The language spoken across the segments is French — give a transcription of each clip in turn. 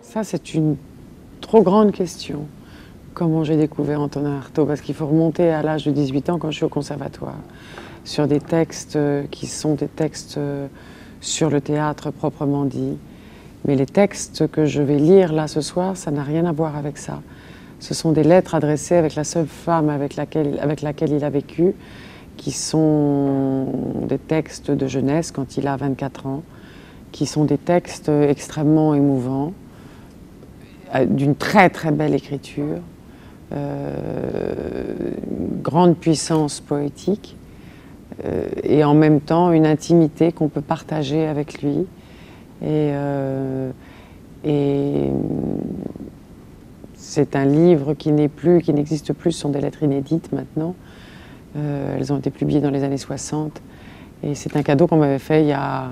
Ça, c'est une trop grande question. Comment j'ai découvert Antonin Artaud? Parce qu'il faut remonter à l'âge de 18 ans quand je suis au conservatoire, sur des textes qui sont des textes sur le théâtre proprement dit. Mais les textes que je vais lire là ce soir, ça n'a rien à voir avec ça. Ce sont des lettres adressées avec la seule femme avec laquelle il a vécu, qui sont des textes de jeunesse quand il a 24 ans, qui sont des textes extrêmement émouvants, d'une très très belle écriture, une grande puissance poétique, et en même temps une intimité qu'on peut partager avec lui. Et c'est un livre qui n'existe plus, ce sont des lettres inédites maintenant. Elles ont été publiées dans les années 60. Et c'est un cadeau qu'on m'avait fait il y a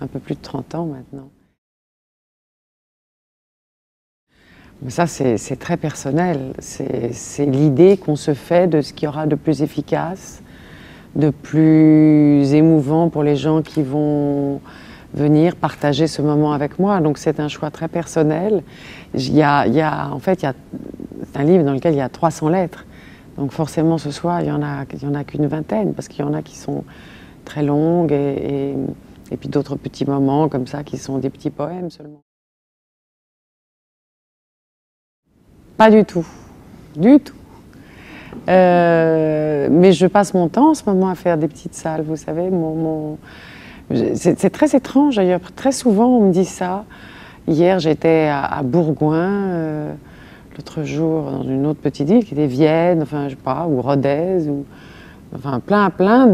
un peu plus de 30 ans maintenant. Mais ça, c'est très personnel. C'est l'idée qu'on se fait de ce qu'il y aura de plus efficace, de plus émouvant pour les gens qui vont venir partager ce moment avec moi. Donc c'est un choix très personnel. C'est un livre dans lequel il y a 300 lettres. Donc forcément ce soir, il y en a qu'une vingtaine, parce qu'il y en a qui sont très longues et puis d'autres petits moments comme ça qui sont des petits poèmes seulement. Pas du tout, du tout. Mais je passe mon temps en ce moment à faire des petites salles, vous savez. C'est très étrange d'ailleurs, très souvent on me dit ça. Hier j'étais à Bourgoin, l'autre jour dans une autre petite ville qui était Vienne, enfin je sais pas, ou Rodez, ou enfin plein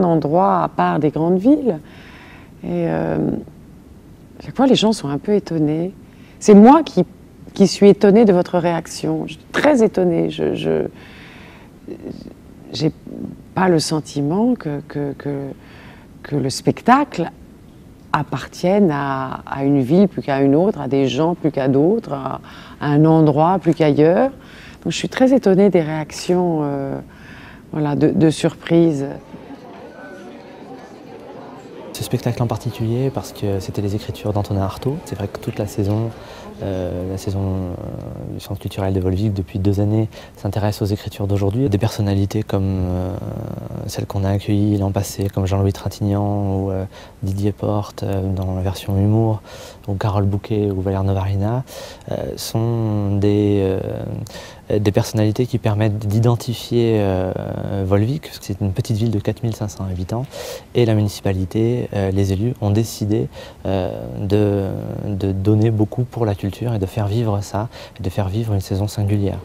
d'endroits à part des grandes villes. Et à chaque fois les gens sont un peu étonnés. C'est moi qui suis étonnée de votre réaction. Je suis très étonnée. Je n'ai pas le sentiment que le spectacle appartienne à une ville plus qu'à une autre, à des gens plus qu'à d'autres, à un endroit plus qu'ailleurs. Donc je suis très étonnée des réactions voilà, de surprise. Ce spectacle en particulier, parce que c'était les écritures d'Antonin Artaud. C'est vrai que toute la saison du Centre culturel de Volvic, depuis 2 années, s'intéresse aux écritures d'aujourd'hui. Des personnalités comme celles qu'on a accueillies l'an passé, comme Jean-Louis Trintignant ou Didier Porte dans la version humour, ou Carole Bouquet ou Valère Novarina, sont des personnalités qui permettent d'identifier Volvic, parce que c'est une petite ville de 4500 habitants, et la municipalité, les élus ont décidé de donner beaucoup pour la culture et de faire vivre ça, et de faire vivre une saison singulière.